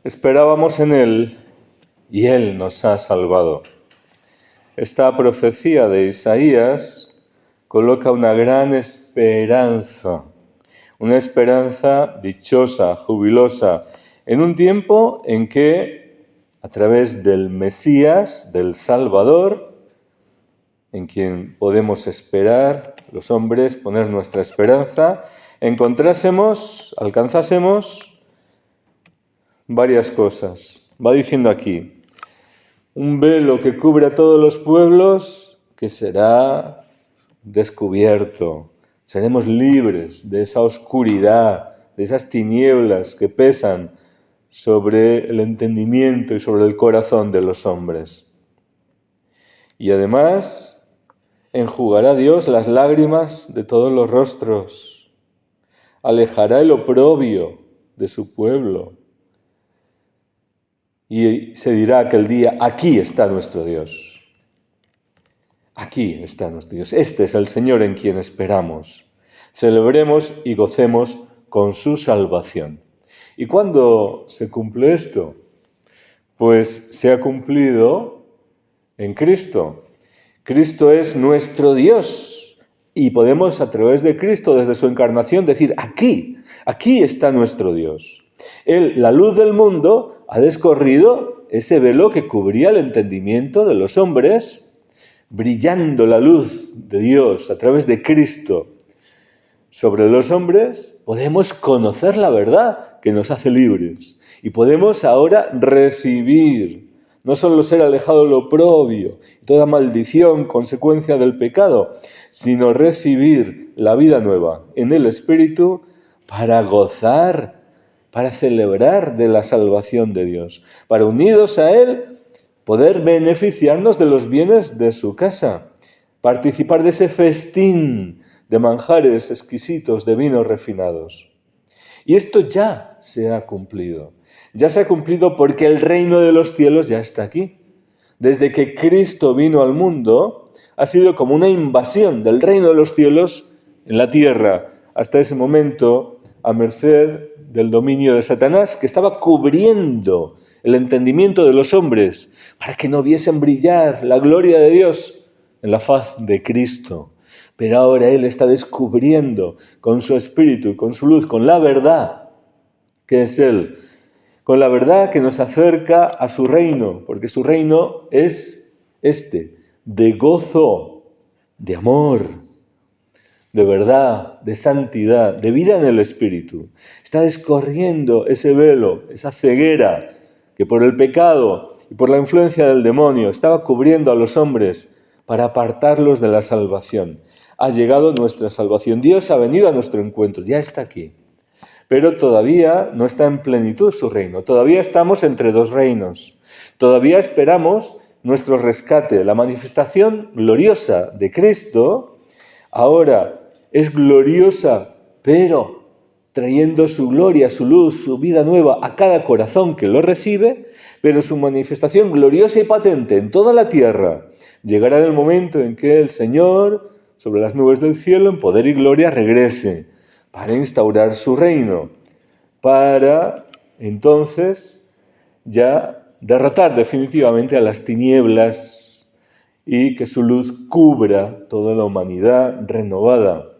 Esperábamos en Él y Él nos ha salvado. Esta profecía de Isaías coloca una gran esperanza, una esperanza dichosa, jubilosa, en un tiempo en que, a través del Mesías, del Salvador, en quien podemos esperar, los hombres, poner nuestra esperanza, alcanzásemos varias cosas. Va diciendo aquí, un velo que cubre a todos los pueblos que será descubierto. Seremos libres de esa oscuridad, de esas tinieblas que pesan sobre el entendimiento y sobre el corazón de los hombres. Y además, enjugará Dios las lágrimas de todos los rostros, alejará el oprobio de su pueblo. Y se dirá aquel día, aquí está nuestro Dios. Aquí está nuestro Dios. Este es el Señor en quien esperamos. Celebremos y gocemos con su salvación. ¿Y cuándo se cumple esto? Pues se ha cumplido en Cristo. Cristo es nuestro Dios. Y podemos a través de Cristo, desde su encarnación, decir, aquí está nuestro Dios. Él, la luz del mundo, ha descorrido ese velo que cubría el entendimiento de los hombres, brillando la luz de Dios a través de Cristo sobre los hombres, podemos conocer la verdad que nos hace libres. Y podemos ahora recibir, no solo ser alejado lo oprobio, toda maldición, consecuencia del pecado, sino recibir la vida nueva en el Espíritu para gozar, para celebrar de la salvación de Dios, para unidos a Él poder beneficiarnos de los bienes de su casa, participar de ese festín de manjares exquisitos, de vinos refinados. Y esto ya se ha cumplido. Ya se ha cumplido porque el reino de los cielos ya está aquí. Desde que Cristo vino al mundo, ha sido como una invasión del reino de los cielos en la tierra, hasta ese momento a merced del dominio de Satanás, que estaba cubriendo el entendimiento de los hombres para que no viesen brillar la gloria de Dios en la faz de Cristo. Pero ahora Él está descubriendo con su espíritu, con su luz, con la verdad que es Él, con la verdad que nos acerca a su reino, porque su reino es de gozo, de amor, de verdad, de santidad, de vida en el Espíritu. Está descorriendo ese velo, esa ceguera que por el pecado y por la influencia del demonio estaba cubriendo a los hombres para apartarlos de la salvación. Ha llegado nuestra salvación. Dios ha venido a nuestro encuentro, ya está aquí. Pero todavía no está en plenitud su reino. Todavía estamos entre dos reinos. Todavía esperamos nuestro rescate. La manifestación gloriosa de Cristo ahora es gloriosa, pero trayendo su gloria, su luz, su vida nueva a cada corazón que lo recibe, pero su manifestación gloriosa y patente en toda la tierra llegará en el momento en que el Señor, sobre las nubes del cielo, en poder y gloria, regrese para instaurar su reino, para entonces ya derrotar definitivamente a las tinieblas y que su luz cubra toda la humanidad renovada,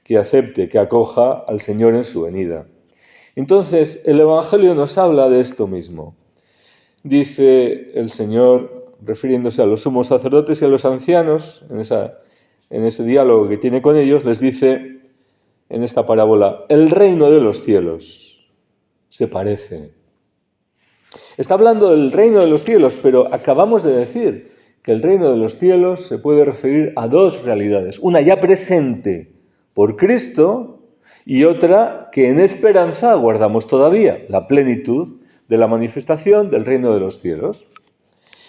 que acepte, que acoja al Señor en su venida. Entonces, el Evangelio nos habla de esto mismo. Dice el Señor, refiriéndose a los sumos sacerdotes y a los ancianos, en ese diálogo que tiene con ellos, les dice en esta parábola, el reino de los cielos se parece. Está hablando del reino de los cielos, pero acabamos de decir que el reino de los cielos se puede referir a dos realidades. Una ya presente por Cristo y otra que en esperanza aguardamos todavía, la plenitud de la manifestación del reino de los cielos.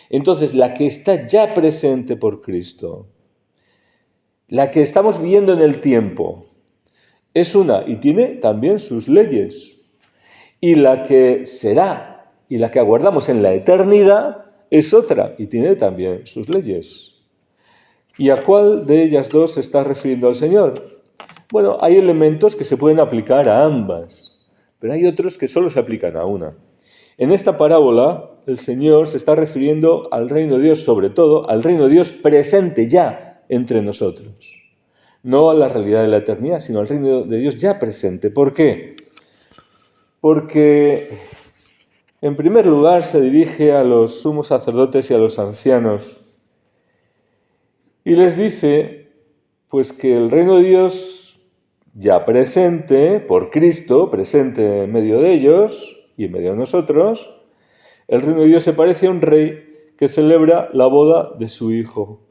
Entonces, la que está ya presente por Cristo, la que estamos viendo en el tiempo, es una y tiene también sus leyes. Y la que será y la que aguardamos en la eternidad es otra y tiene también sus leyes. ¿Y a cuál de ellas dos se está refiriendo al Señor? Bueno, hay elementos que se pueden aplicar a ambas, pero hay otros que solo se aplican a una. En esta parábola, el Señor se está refiriendo al reino de Dios, sobre todo al reino de Dios presente ya entre nosotros. No a la realidad de la eternidad, sino al reino de Dios ya presente. ¿Por qué? Porque, en primer lugar, se dirige a los sumos sacerdotes y a los ancianos y les dice, pues, que el reino de Dios ya presente, por Cristo, presente en medio de ellos y en medio de nosotros, el reino de Dios se parece a un rey que celebra la boda de su hijo.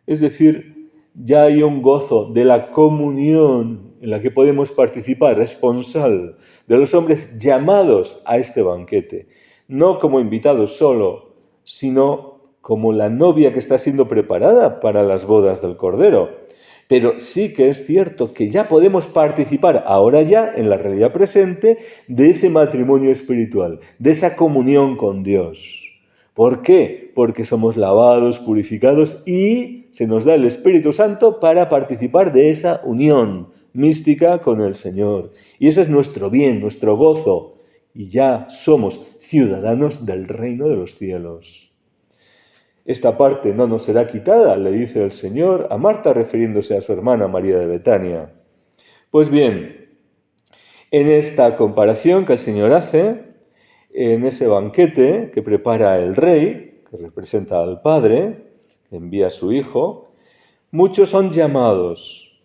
Es decir, ya hay un gozo de la comunión en la que podemos participar, responsable, de los hombres llamados a este banquete, no como invitados solo, sino como la novia que está siendo preparada para las bodas del Cordero. Pero sí que es cierto que ya podemos participar ahora ya, en la realidad presente, de ese matrimonio espiritual, de esa comunión con Dios. ¿Por qué? Porque somos lavados, purificados y se nos da el Espíritu Santo para participar de esa unión mística con el Señor. Y ese es nuestro bien, nuestro gozo. Y ya somos ciudadanos del reino de los cielos. Esta parte no nos será quitada, le dice el Señor a Marta refiriéndose a su hermana María de Betania. Pues bien, en esta comparación que el Señor hace, en ese banquete que prepara el Rey, que representa al Padre, que envía a su Hijo, muchos son llamados,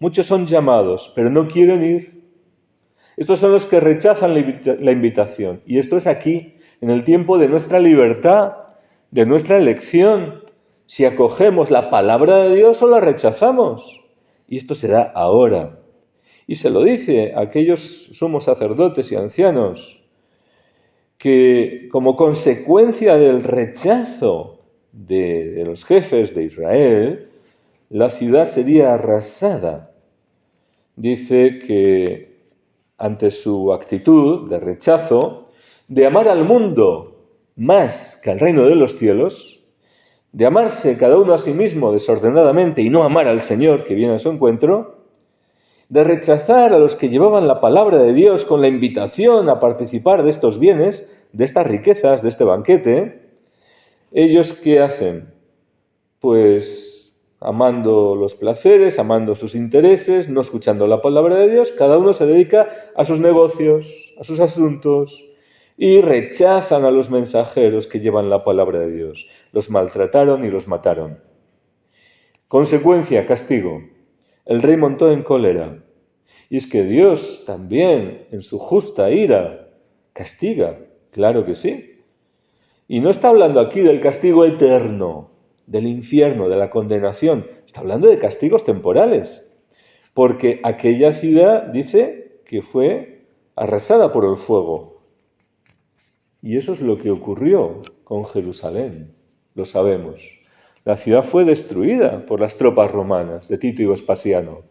pero no quieren ir. Estos son los que rechazan la invitación. Y esto es aquí, en el tiempo de nuestra libertad, de nuestra elección, si acogemos la palabra de Dios o la rechazamos. Y esto se da ahora. Y se lo dice a aquellos sumos sacerdotes y ancianos que, como consecuencia del rechazo de los jefes de Israel, la ciudad sería arrasada. Dice que ante su actitud de rechazo, de amar al mundo más que al reino de los cielos, de amarse cada uno a sí mismo desordenadamente y no amar al Señor que viene a su encuentro, de rechazar a los que llevaban la palabra de Dios con la invitación a participar de estos bienes, de estas riquezas, de este banquete, ¿ellos qué hacen? Pues amando los placeres, amando sus intereses, no escuchando la palabra de Dios, cada uno se dedica a sus negocios, a sus asuntos, y rechazan a los mensajeros que llevan la palabra de Dios. Los maltrataron y los mataron. Consecuencia, castigo. El rey montó en cólera. Y es que Dios también, en su justa ira, castiga. Claro que sí. Y no está hablando aquí del castigo eterno, del infierno, de la condenación. Está hablando de castigos temporales. Porque aquella ciudad dice que fue arrasada por el fuego. Y eso es lo que ocurrió con Jerusalén, lo sabemos. La ciudad fue destruida por las tropas romanas de Tito y Vespasiano.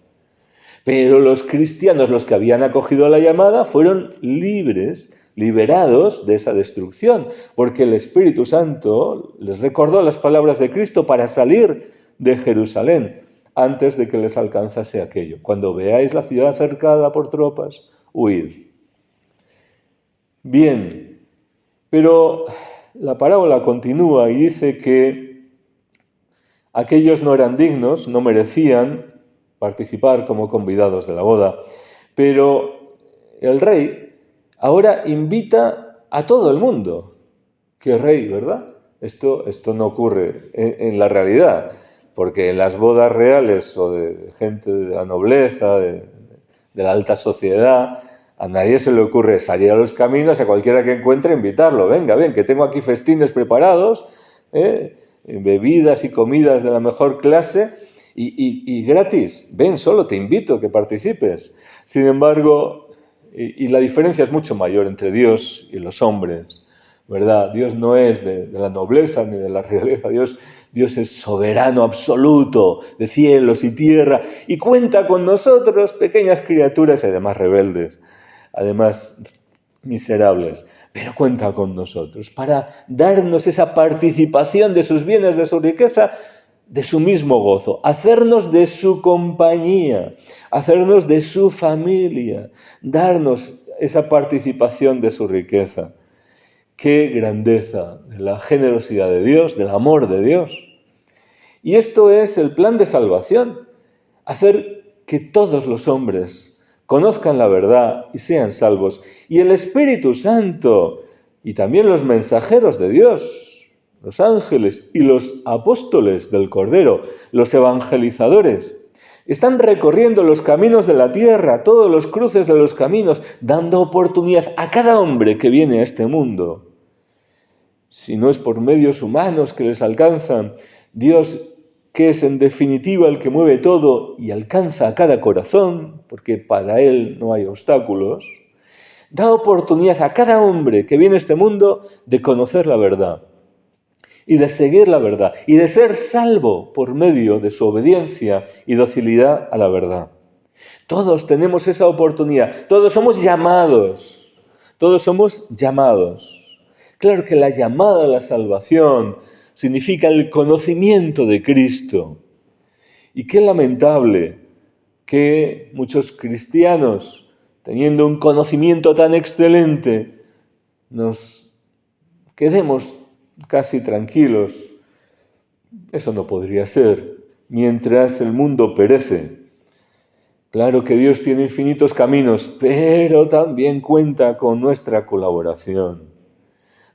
Pero los cristianos, los que habían acogido la llamada, fueron liberados de esa destrucción, porque el Espíritu Santo les recordó las palabras de Cristo para salir de Jerusalén antes de que les alcanzase aquello. Cuando veáis la ciudad cercada por tropas, huid. Bien. Pero la parábola continúa y dice que aquellos no eran dignos, no merecían participar como convidados de la boda, pero el rey ahora invita a todo el mundo. ¡Qué rey!, ¿verdad? Esto no ocurre en la realidad, porque en las bodas reales o de gente de la nobleza, de la alta sociedad, a nadie se le ocurre salir a los caminos, a cualquiera que encuentre, invitarlo. Venga, ven, que tengo aquí festines preparados, bebidas y comidas de la mejor clase y gratis. Ven, solo te invito a que participes. Sin embargo, y la diferencia es mucho mayor entre Dios y los hombres, ¿verdad? Dios no es de la nobleza ni de la realeza. Dios es soberano absoluto de cielos y tierra y cuenta con nosotros, pequeñas criaturas y además rebeldes, además miserables, pero cuenta con nosotros para darnos esa participación de sus bienes, de su riqueza, de su mismo gozo, hacernos de su compañía, hacernos de su familia, darnos esa participación de su riqueza. Qué grandeza de la generosidad de Dios, del amor de Dios. Y esto es el plan de salvación, hacer que todos los hombres conozcan la verdad y sean salvos. Y el Espíritu Santo y también los mensajeros de Dios, los ángeles y los apóstoles del Cordero, los evangelizadores, están recorriendo los caminos de la tierra, todos los cruces de los caminos, dando oportunidad a cada hombre que viene a este mundo. Si no es por medios humanos que les alcanzan, Dios, que es en definitiva el que mueve todo y alcanza a cada corazón, porque para Él no hay obstáculos, da oportunidad a cada hombre que viene a este mundo de conocer la verdad y de seguir la verdad y de ser salvo por medio de su obediencia y docilidad a la verdad. Todos tenemos esa oportunidad, todos somos llamados, Claro que la llamada a la salvación significa el conocimiento de Cristo. Y qué lamentable que muchos cristianos, teniendo un conocimiento tan excelente, nos quedemos casi tranquilos. Eso no podría ser, mientras el mundo perece. Claro que Dios tiene infinitos caminos, pero también cuenta con nuestra colaboración,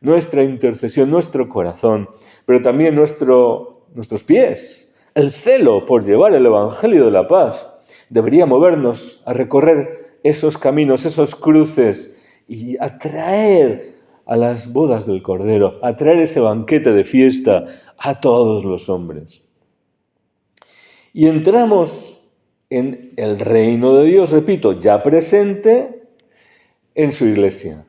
nuestra intercesión, nuestro corazón, pero también nuestros pies. El celo por llevar el Evangelio de la paz debería movernos a recorrer esos caminos, esos cruces y atraer a las bodas del Cordero, atraer ese banquete de fiesta a todos los hombres. Y entramos en el reino de Dios, repito, ya presente en su iglesia.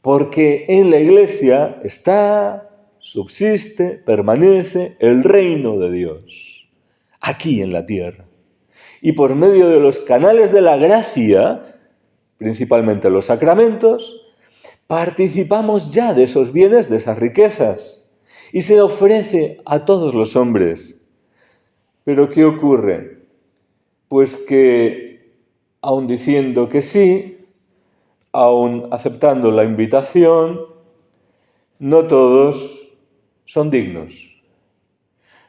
Porque en la iglesia está, subsiste, permanece el reino de Dios, aquí en la tierra. Y por medio de los canales de la gracia, principalmente los sacramentos, participamos ya de esos bienes, de esas riquezas, y se ofrece a todos los hombres. Pero ¿qué ocurre? Pues que, aun diciendo que sí, aun aceptando la invitación, no todos son dignos.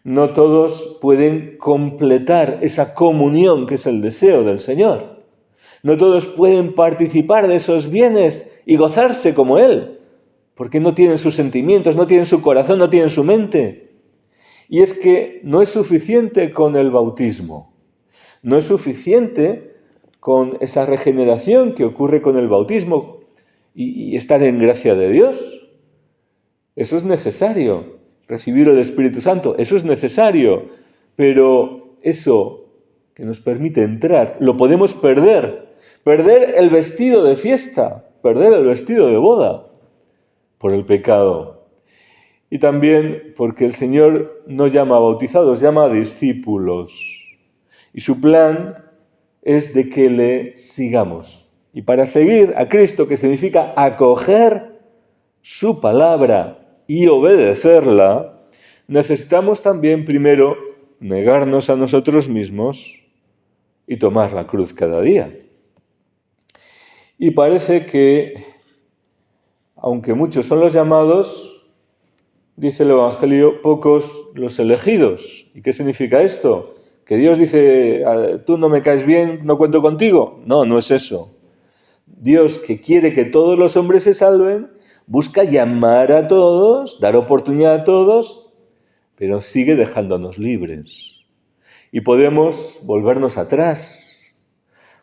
No todos pueden completar esa comunión que es el deseo del Señor. No todos pueden participar de esos bienes y gozarse como Él, porque no tienen sus sentimientos, no tienen su corazón, no tienen su mente. Y es que no es suficiente con el bautismo. No es suficiente con esa regeneración que ocurre con el bautismo y estar en gracia de Dios. Eso es necesario, recibir el Espíritu Santo, eso es necesario, pero eso que nos permite entrar, lo podemos perder el vestido de fiesta, perder el vestido de boda por el pecado. Y también porque el Señor no llama a bautizados, llama a discípulos. Y su plan es de que le sigamos. Y para seguir a Cristo, que significa acoger su palabra y obedecerla, necesitamos también primero negarnos a nosotros mismos y tomar la cruz cada día. Y parece que, aunque muchos son los llamados, dice el Evangelio, pocos los elegidos. ¿Y qué significa esto? ¿Que Dios dice, tú no me caes bien, no cuento contigo? No, no es eso. Dios, que quiere que todos los hombres se salven, busca llamar a todos, dar oportunidad a todos, pero sigue dejándonos libres. Y podemos volvernos atrás.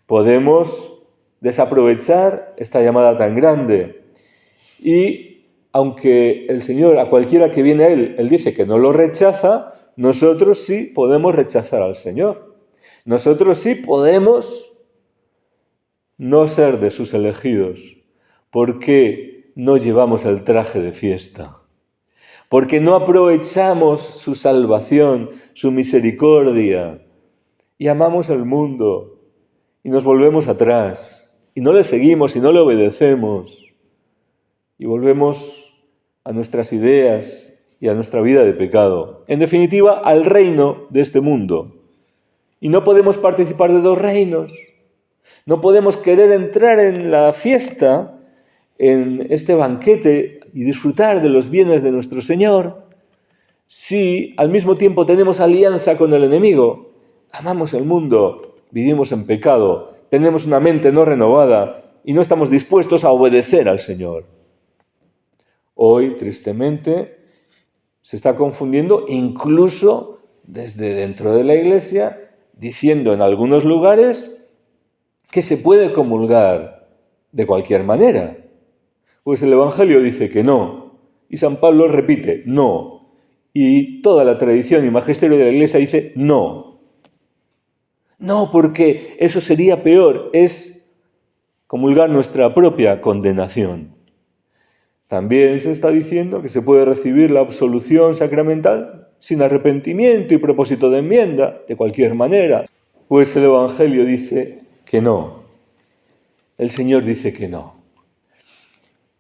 Podemos desaprovechar esta llamada tan grande. Y aunque el Señor, a cualquiera que viene a Él dice que no lo rechaza, nosotros sí podemos rechazar al Señor. Nosotros sí podemos no ser de sus elegidos, porque no llevamos el traje de fiesta, porque no aprovechamos su salvación, su misericordia, y amamos el mundo, y nos volvemos atrás, y no le seguimos y no le obedecemos, y volvemos a nuestras ideas y a nuestra vida de pecado. En definitiva, al reino de este mundo. Y no podemos participar de dos reinos. No podemos querer entrar en la fiesta en este banquete y disfrutar de los bienes de nuestro Señor si al mismo tiempo tenemos alianza con el enemigo? Amamos el mundo, vivimos en pecado, tenemos una mente no renovada y no estamos dispuestos a obedecer al Señor. Hoy, tristemente, se está confundiendo incluso desde dentro de la Iglesia, diciendo en algunos lugares que se puede comulgar de cualquier manera. Pues el Evangelio dice que no, y San Pablo repite no, y toda la tradición y magisterio de la Iglesia dice no. No, porque eso sería peor, es comulgar nuestra propia condenación. También se está diciendo que se puede recibir la absolución sacramental sin arrepentimiento y propósito de enmienda, de cualquier manera. Pues el Evangelio dice que no. El Señor dice que no.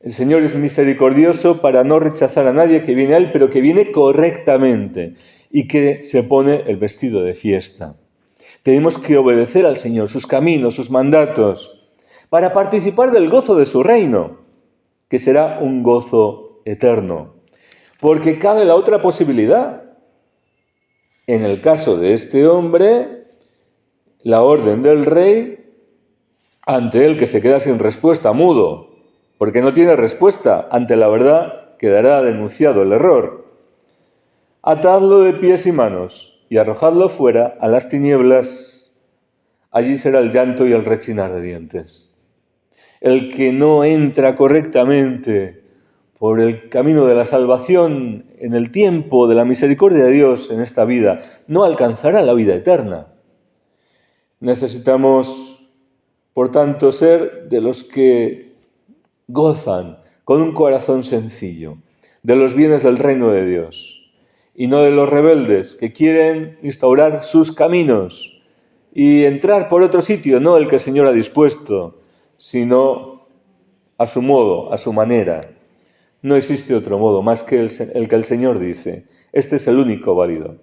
El Señor es misericordioso para no rechazar a nadie que viene a Él, pero que viene correctamente y que se pone el vestido de fiesta. Tenemos que obedecer al Señor, sus caminos, sus mandatos, para participar del gozo de su reino, que será un gozo eterno. Porque cabe la otra posibilidad. En el caso de este hombre, la orden del rey, ante él que se queda sin respuesta, mudo, porque no tiene respuesta, ante la verdad quedará denunciado el error. Atadlo de pies y manos y arrojadlo fuera a las tinieblas. Allí será el llanto y el rechinar de dientes. El que no entra correctamente por el camino de la salvación en el tiempo de la misericordia de Dios en esta vida, no alcanzará la vida eterna. Necesitamos, por tanto, ser de los que gozan con un corazón sencillo de los bienes del reino de Dios y no de los rebeldes que quieren instaurar sus caminos y entrar por otro sitio, no el que el Señor ha dispuesto, sino a su modo, a su manera. No existe otro modo más que el que el Señor dice. Este es el único válido.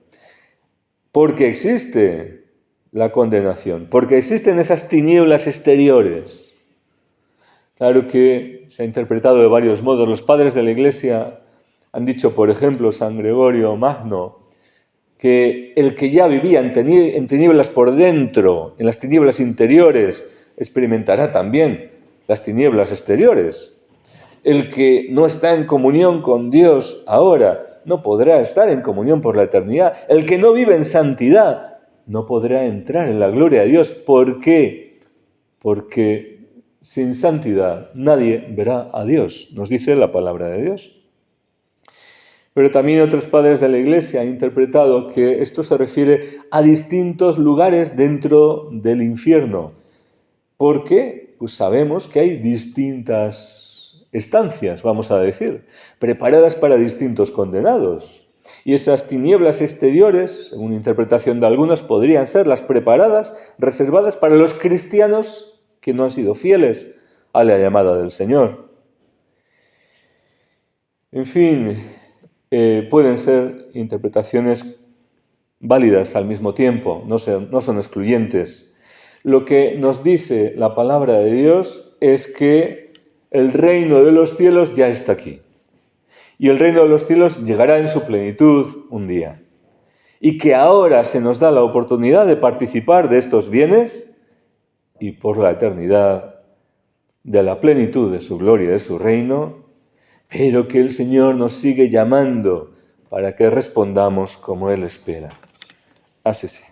Porque existe la condenación, porque existen esas tinieblas exteriores. Claro que se ha interpretado de varios modos. Los padres de la Iglesia han dicho, por ejemplo, San Gregorio Magno, que el que ya vivía en tinieblas por dentro, en las tinieblas interiores, experimentará también las tinieblas exteriores. El que no está en comunión con Dios ahora no podrá estar en comunión por la eternidad. El que no vive en santidad no podrá entrar en la gloria de Dios. ¿Por qué? Porque sin santidad nadie verá a Dios, nos dice la palabra de Dios. Pero también otros padres de la Iglesia han interpretado que esto se refiere a distintos lugares dentro del infierno. ¿Por qué? Pues sabemos que hay distintas estancias, vamos a decir, preparadas para distintos condenados. Y esas tinieblas exteriores, según interpretación de algunos, podrían ser las preparadas, reservadas para los cristianos que no han sido fieles a la llamada del Señor. En fin, pueden ser interpretaciones válidas al mismo tiempo, no son excluyentes. Lo que nos dice la palabra de Dios es que el reino de los cielos ya está aquí. Y el reino de los cielos llegará en su plenitud un día. Y que ahora se nos da la oportunidad de participar de estos bienes y por la eternidad de la plenitud de su gloria, de su reino, pero que el Señor nos sigue llamando para que respondamos como Él espera. Así sea.